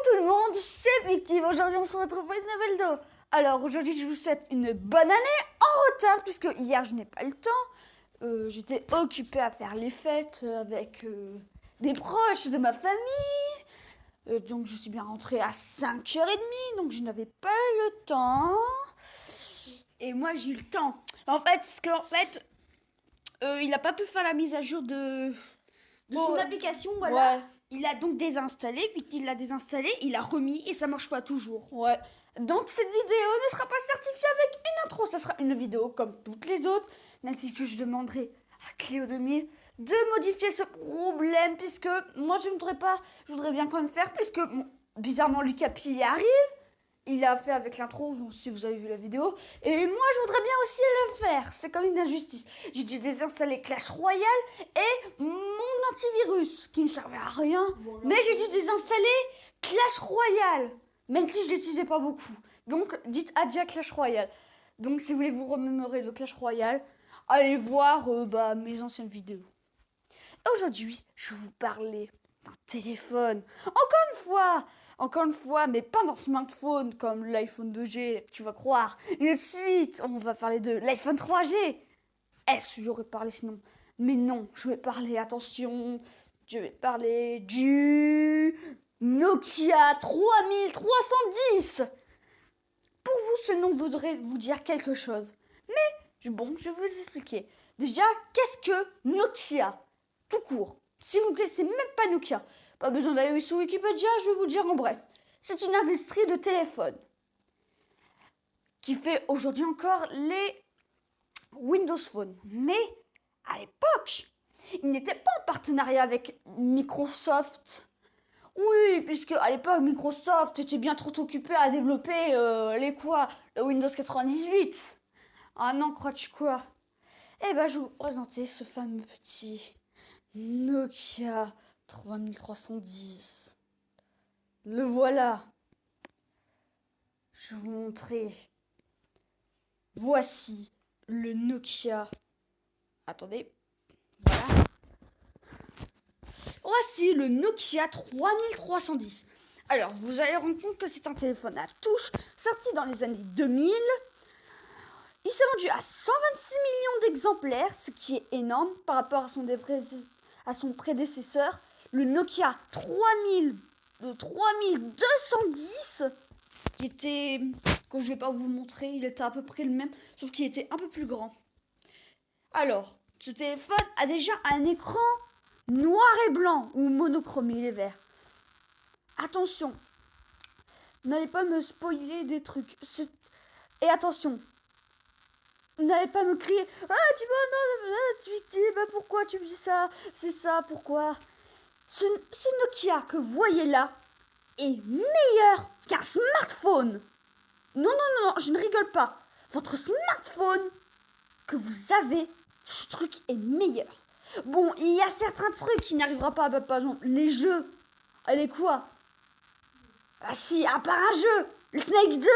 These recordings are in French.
tout le monde, c'est Victime. Aujourd'hui, on se retrouve pour une nouvelle vidéo. Alors, aujourd'hui, je vous souhaite une bonne année en retard, puisque hier, je n'ai pas eu le temps. J'étais occupée à faire les fêtes avec des proches de ma famille. Donc, je suis bien rentrée à 5h30, donc je n'avais pas eu le temps. Et moi, j'ai eu le temps. En fait, il n'a pas pu faire la mise à jour de son application, voilà. Ouais. Il a donc désinstallé, puis qu'il l'a désinstallé, il a remis et ça marche pas toujours. Ouais. Donc cette vidéo ne sera pas certifiée avec une intro, ça sera une vidéo comme toutes les autres, même si que je demanderai à Cléo Demi de modifier ce problème, puisque moi je voudrais bien quand même faire, puisque bizarrement Lucas Pi arrive. Il a fait avec l'intro, si vous avez vu la vidéo. Et moi, je voudrais bien aussi le faire. C'est comme une injustice. J'ai dû désinstaller Clash Royale et mon antivirus, qui ne servait à rien. Voilà. Mais j'ai dû désinstaller Clash Royale, même si je l'utilisais pas beaucoup. Donc, dites adieu à Clash Royale. Donc, si vous voulez vous remémorer de Clash Royale, allez voir mes anciennes vidéos. Aujourd'hui, je vais vous parler d'un téléphone. Encore une fois, mais pas d'un smartphone comme l'iPhone 2G, tu vas croire. Et ensuite, on va parler de l'iPhone 3G. Est-ce que j'aurais parlé sinon? Mais non, je vais parler, attention, je vais parler du Nokia 3310. Pour vous, ce nom voudrait vous dire quelque chose. Mais, bon, je vais vous expliquer. Déjà, qu'est-ce que Nokia? Tout court. Si vous ne connaissez même pas Nokia, pas besoin d'aller sur Wikipédia, je vais vous dire en bref. C'est une industrie de téléphone qui fait aujourd'hui encore les Windows Phone. Mais à l'époque, il n'était pas en partenariat avec Microsoft. Oui, puisque à l'époque, Microsoft était bien trop occupé à développer le Windows 98. Ah non, crois-tu quoi? Eh ben, je vais vous présenter ce fameux petit Nokia 3310. Le voilà. Je vais vous montrer. Voici le Nokia. Attendez. Voilà. Voici le Nokia 3310. Alors, vous allez rendre compte que c'est un téléphone à touche sorti dans les années 2000. Il s'est vendu à 126 millions d'exemplaires, ce qui est énorme par rapport à son prédécesseur, le Nokia 3210, qui était, que je vais pas vous montrer, il était à peu près le même, sauf qu'il était un peu plus grand. Alors, ce téléphone a déjà un écran noir et blanc, ou monochromé, il est vert. Attention, n'allez pas me spoiler des trucs. Et attention, n'allez pas me crier « Ah, tu vois, non, tu pourquoi tu me dis ça? C'est ça, pourquoi ?» Ce Nokia que vous voyez là est meilleur qu'un smartphone. Non, je ne rigole pas. Votre smartphone que vous avez, ce truc est meilleur. Bon, il y a certains trucs qui n'arriveront pas, par exemple, les jeux. Allez, quoi? Ah si, à part un jeu, le Snake 2.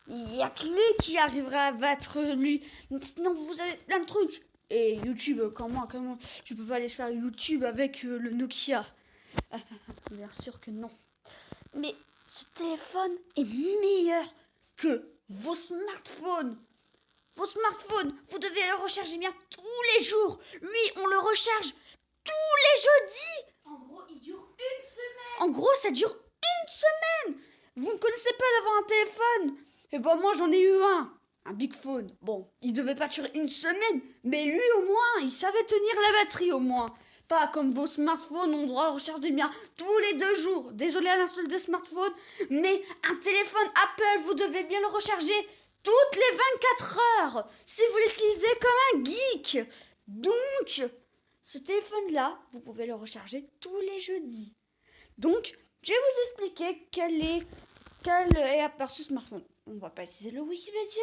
Il y a que lui qui arrivera à battre lui. Sinon, vous avez plein de trucs. Et YouTube, comment tu peux pas aller faire YouTube avec le Nokia? Bien sûr que non. Mais ce téléphone est meilleur que vos smartphones. Vos smartphones, vous devez le recharger bien tous les jours. Lui, on le recharge tous les jeudis. En gros, il dure une semaine. En gros, ça dure une semaine. Vous ne connaissez pas d'avoir un téléphone? Et ben moi, j'en ai eu un Big Phone. Bon, il devait pas durer une semaine, mais lui au moins, il savait tenir la batterie au moins. Pas comme vos smartphones, on doit le recharger bien tous les 2 jours. Désolé à l'instar des smartphones, mais un téléphone Apple, vous devez bien le recharger toutes les 24 heures si vous l'utilisez comme un geek. Donc, ce téléphone-là, vous pouvez le recharger tous les jeudis. Donc, je vais vous expliquer quel est aperçu ce smartphone. On va pas utiliser le Wikipédia.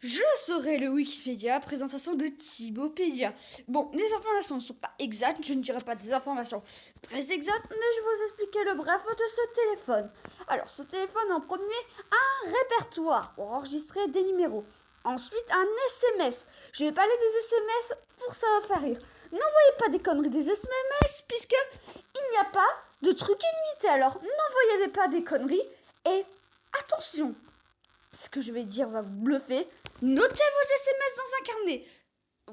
Je serai le Wikipédia, présentation de Thibopédia. Bon, les informations ne sont pas exactes, je ne dirai pas des informations très exactes, mais je vais vous expliquer le bref de ce téléphone. Alors, ce téléphone, en premier, a un répertoire pour enregistrer des numéros. Ensuite, un SMS. Je vais parler des SMS pour ça va faire rire. N'envoyez pas des conneries des SMS, puisque il n'y a pas de trucs illimités. Alors, n'envoyez pas des conneries. Et attention, ce que je vais dire va vous bluffer. Notez vos SMS dans un carnet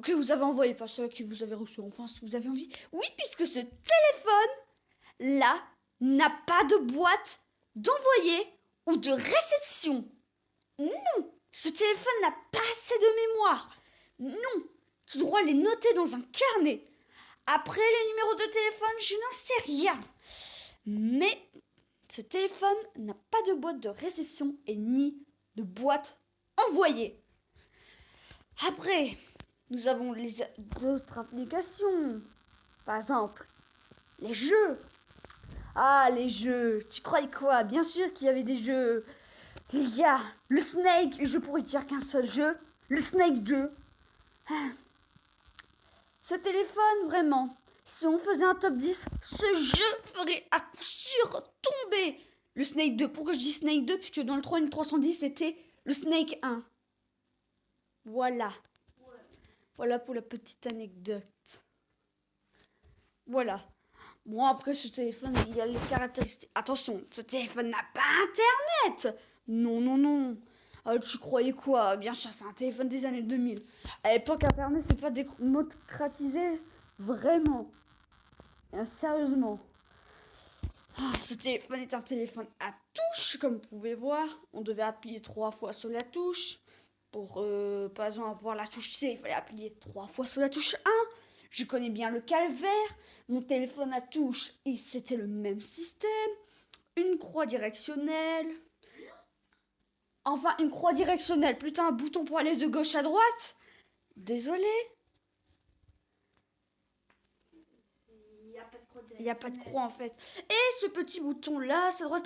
que vous avez envoyé, pas ceux que vous avez reçus. Enfin, si vous avez envie. Oui, puisque ce téléphone-là n'a pas de boîte d'envoyé ou de réception. Non, ce téléphone n'a pas assez de mémoire. Non, tu dois les noter dans un carnet. Après, les numéros de téléphone, je n'en sais rien. Mais ce téléphone n'a pas de boîte de réception et ni de boîte envoyée. Après, nous avons les d'autres applications. Par exemple, les jeux. Ah, les jeux. Tu croyais quoi? Bien sûr qu'il y avait des jeux. Il y a le Snake. Je pourrais dire qu'un seul jeu. Le Snake 2. Ce téléphone, vraiment, si on faisait un top 10, ce jeu ferait à coup sûr tomber. Le Snake 2. Pourquoi je dis Snake 2? Puisque dans le 3310, c'était le Snake 1. Voilà. Voilà pour la petite anecdote. Voilà. Bon, après, ce téléphone, il y a les caractéristiques. Attention, ce téléphone n'a pas Internet. Non, non, non. Tu croyais quoi? Bien sûr, c'est un téléphone des années 2000. À l'époque, Internet, c'est pas démocratisé. Vraiment. Sérieusement. Ce téléphone est un téléphone à touche, comme vous pouvez voir. On devait appuyer 3 fois sur la touche. Pour, par exemple, avoir la touche C, il fallait appuyer 3 fois sur la touche 1. Je connais bien le calvaire. Mon téléphone à touche, c'était le même système. Une croix directionnelle. Enfin, une croix directionnelle. Plutôt un bouton pour aller de gauche à droite. Désolé. Il n'y a pas de croix en fait. Et ce petit bouton-là, c'est droite,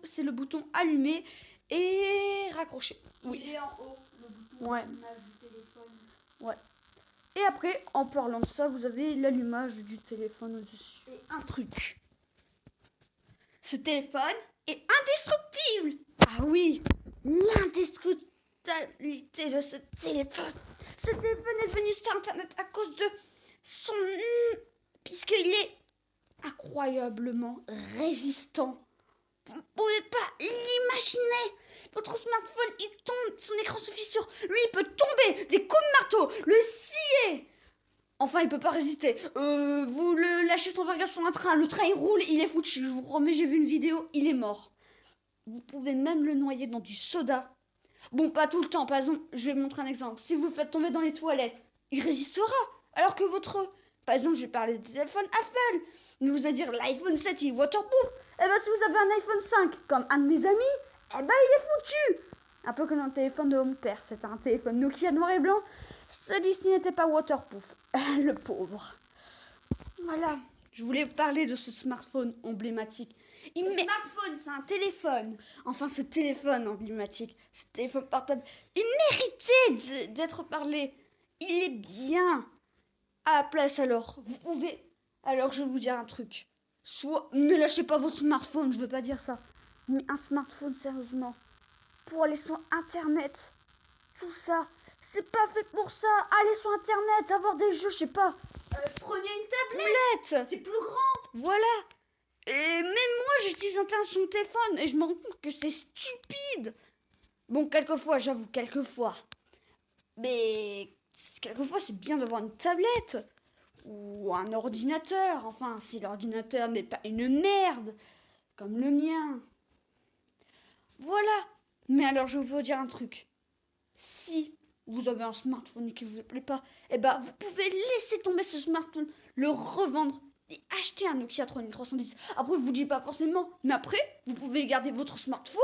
c'est le bouton allumé et raccroché. Oui. Il est en haut, le bouton d'allumage du téléphone. Ouais. Et après, en parlant de ça, vous avez l'allumage du téléphone au-dessus. Et un truc. Ce téléphone est indestructible. Ah oui, l'indestructibilité de ce téléphone. Ce téléphone est devenu sur Internet à cause de son... puisqu'il est incroyablement résistant. Vous ne pouvez pas l'imaginer. Votre smartphone, il tombe, son écran se fissure. Lui, il peut tomber des coups de marteau, le scier. Enfin, il peut pas résister. Vous le lâchez sans faire gaffe sur un train. Le train, il roule, il est foutu. Je vous promets, j'ai vu une vidéo, il est mort. Vous pouvez même le noyer dans du soda. Bon, pas tout le temps. Par exemple, je vais vous montrer un exemple. Si vous le faites tomber dans les toilettes, il résistera. Alors que votre... Par exemple, je vais parler des téléphones Apple. Mais vous allez dire, l'iPhone 7, il est waterproof. Eh ben, si vous avez un iPhone 5, comme un de mes amis, eh ben, il est foutu. Un peu comme un téléphone de mon père. C'était un téléphone Nokia noir et blanc. Celui-ci n'était pas waterproof. Le pauvre. Voilà. Je voulais parler de ce smartphone emblématique. Smartphone, c'est un téléphone. Enfin, ce téléphone emblématique, ce téléphone portable, il méritait d'être parlé. Il est bien. À la place, alors, vous pouvez... Alors, je vais vous dire un truc. Soit, ne lâchez pas votre smartphone, je veux pas dire ça. Mais un smartphone, sérieusement, pour aller sur Internet, tout ça, c'est pas fait pour ça. Aller sur Internet, avoir des jeux, je sais pas. Prenez une tablette. C'est plus grand. Voilà. Et même moi, j'utilise Internet sur mon téléphone et je me rends compte que c'est stupide. Bon, quelquefois, j'avoue, quelquefois. Mais quelquefois, c'est bien d'avoir une tablette ou un ordinateur. Enfin, si l'ordinateur n'est pas une merde, comme le mien. Voilà. Mais alors, je vais vous dire un truc. Si vous avez un smartphone et qu'il ne vous plaît pas, eh ben, vous pouvez laisser tomber ce smartphone, le revendre et acheter un Nokia 3310. Après, je vous dis pas forcément, mais après, vous pouvez garder votre smartphone.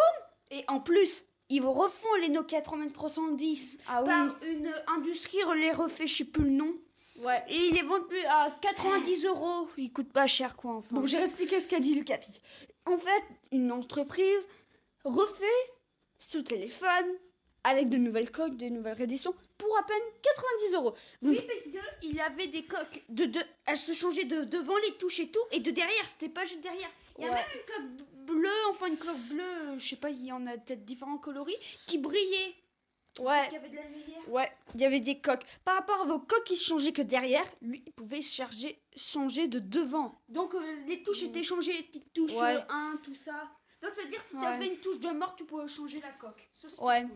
Et en plus, ils vous refont les Nokia 3310 par une industrie les refait, je sais plus le nom. Ouais. Et il est vendu à 90 €. Il coûte pas cher, quoi. Enfin. Bon, j'ai expliqué ce qu'a dit le capi. En fait, une entreprise refait ce téléphone avec de nouvelles coques, des nouvelles rééditions, pour à peine 90 €. Oui, parce qu'il avait des coques. Elles se changeaient de devant les touches et tout, et de derrière, c'était pas juste derrière. Il y a même une coque bleue, enfin une coque bleue, je sais pas, il y en a peut-être différents coloris, qui brillait. Ouais. Il y avait de la lumière. Ouais, il y avait des coques. Par rapport à vos coques qui se changeaient que derrière, lui, il pouvait changer de devant. Donc les touches étaient changées, les petites touches 1, tout ça. Donc ça veut dire si t'avais une touche de mort, tu pouvais changer la coque. Ça, ouais. Cool.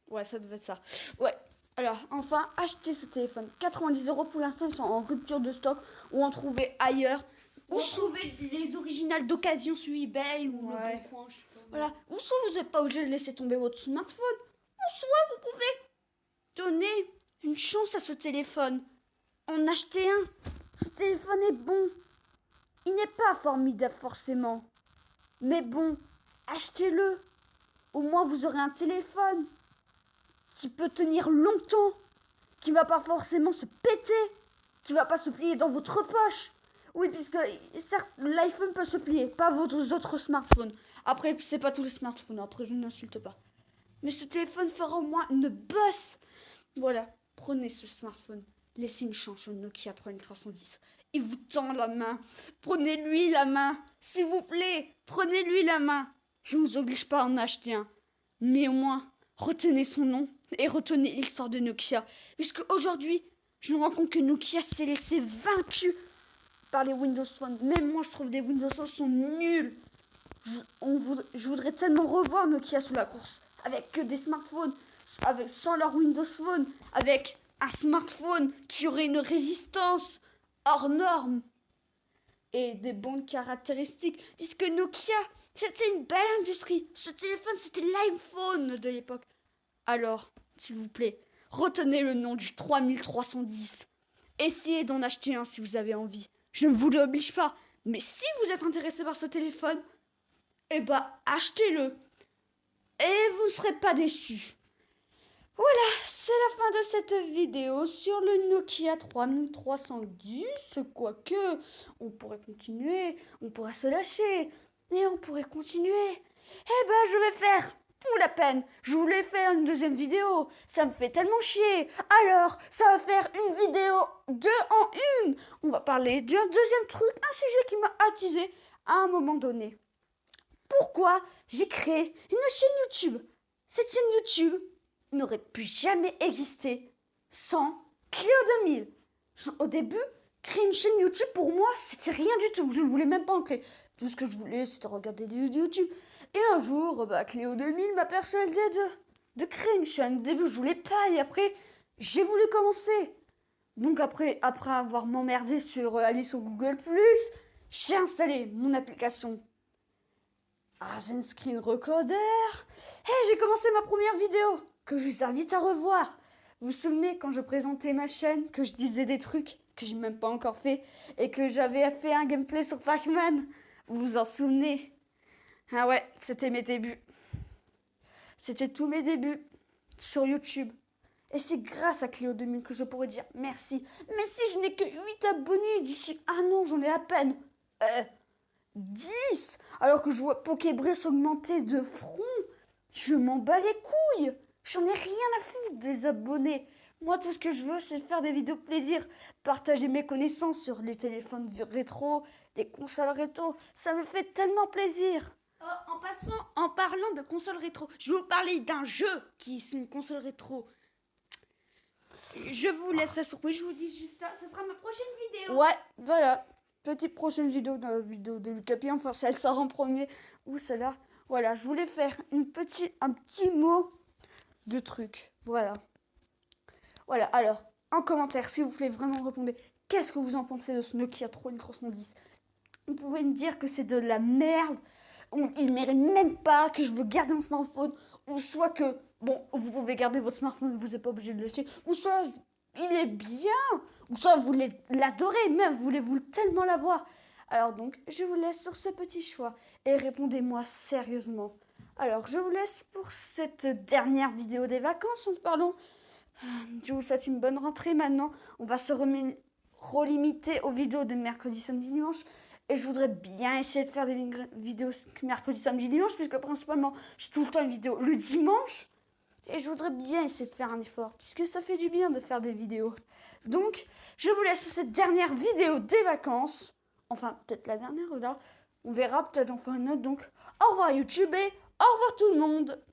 Ouais, ça devait être ça. Ouais. Alors, enfin, acheter ce téléphone. 90 € pour l'instant, ils sont en rupture de stock ou en trouver ailleurs. Ou sauver les originales d'occasion sur eBay ou le Bon Coin, je sais pas. Voilà. Ou soit vous n'êtes pas obligé de laisser tomber votre smartphone, ou soit vous pouvez donner une chance à ce téléphone. En acheter un. Ce téléphone est bon. Il n'est pas formidable forcément. Mais bon, achetez-le. Au moins vous aurez un téléphone qui peut tenir longtemps, qui ne va pas forcément se péter, qui ne va pas se plier dans votre poche. Oui, puisque certes, l'iPhone peut se plier, pas vos autres smartphones. Après, c'est pas tous les smartphones, après je n'insulte pas. Mais ce téléphone fera au moins une bosse. Voilà, prenez ce smartphone. Laissez une chance au Nokia 3310. Il vous tend la main. Prenez-lui la main. S'il vous plaît, prenez-lui la main. Je ne vous oblige pas à en acheter un. Mais au moins, retenez son nom et retenez l'histoire de Nokia. Puisque aujourd'hui, je me rends compte que Nokia s'est laissé vaincu par les Windows Phone. Même moi, je trouve des Windows Phone sont nuls. Je voudrais tellement revoir Nokia sous la course. Avec que des smartphones, sans leur Windows Phone, avec un smartphone qui aurait une résistance hors norme et des bonnes caractéristiques. Puisque Nokia, c'était une belle industrie. Ce téléphone, c'était l'iPhone de l'époque. Alors, s'il vous plaît, retenez le nom du 3310. Essayez d'en acheter un si vous avez envie. Je ne vous l'oblige pas. Mais si vous êtes intéressé par ce téléphone, eh ben, achetez-le. Et vous ne serez pas déçus. Voilà, c'est la fin de cette vidéo sur le Nokia 3310. Quoique, on pourrait continuer, on pourrait se lâcher, et on pourrait continuer. Eh ben, je vais faire pour la peine. Je voulais faire une deuxième vidéo. Ça me fait tellement chier. Alors, ça va faire une vidéo 2 en 1. On va parler d'un deuxième truc, un sujet qui m'a attisé à un moment donné. Pourquoi j'ai créé une chaîne YouTube? Cette chaîne YouTube n'aurait pu jamais exister sans Cléo 2000. Au début, créer une chaîne YouTube pour moi, c'était rien du tout. Je ne voulais même pas en créer. Tout ce que je voulais, c'était regarder des vidéos YouTube. Et un jour, Cléo 2000 m'a persuadé de créer une chaîne. Au début, je voulais pas. Et après, j'ai voulu commencer. Donc après avoir m'emmerdé aller sur Google+, j'ai installé mon application Asen Screen Recorder. Et j'ai commencé ma première vidéo, que je vous invite à revoir. Vous vous souvenez quand je présentais ma chaîne, que je disais des trucs que j'ai même pas encore fait, et que j'avais fait un gameplay sur Pac-Man? Vous vous en souvenez? Ah ouais, c'était mes débuts. C'était tous mes débuts sur YouTube. Et c'est grâce à Cléo 2000 que je pourrais dire merci. Mais si je n'ai que 8 abonnés d'ici un an, j'en ai à peine 10. Alors que je vois Pokébress augmenter de front, je m'en bats les couilles. J'en ai rien à foutre des abonnés. Moi, tout ce que je veux, c'est faire des vidéos plaisir. Partager mes connaissances sur les téléphones rétro, les consoles rétro. Ça me fait tellement plaisir. En parlant de console rétro, je vais vous parler d'un jeu qui est une console rétro. Je vous laisse la surprise, je vous dis juste ça. Ce sera ma prochaine vidéo. Ouais, voilà. Petite prochaine vidéo dans la vidéo de Lucapi. Enfin, si elle sort en premier ou celle-là. Voilà, je voulais faire un petit mot de truc. Voilà. Voilà, alors, en commentaire, s'il vous plaît, vraiment répondez. Qu'est-ce que vous en pensez de ce Nokia 3310? Vous pouvez me dire que c'est de la merde. Il mérite même pas, que je veux garder mon smartphone. Ou soit que, bon, vous pouvez garder votre smartphone, vous n'êtes pas obligé de le lâcher. Ou soit, il est bien. Ou soit, vous l'adorez même, voulez-vous tellement l'avoir. Alors donc, je vous laisse sur ce petit choix. Et répondez-moi sérieusement. Alors, je vous laisse pour cette dernière vidéo des vacances. Pardon. Je vous souhaite une bonne rentrée maintenant. On va se relimiter aux vidéos de mercredi, samedi, dimanche. Et je voudrais bien essayer de faire des vidéos mercredi, samedi, dimanche, puisque principalement, j'ai tout le temps une vidéo le dimanche. Et je voudrais bien essayer de faire un effort, puisque ça fait du bien de faire des vidéos. Donc, je vous laisse sur cette dernière vidéo des vacances. Enfin, peut-être la dernière, là. On verra, peut-être en faire une autre. Donc, au revoir YouTube et au revoir tout le monde.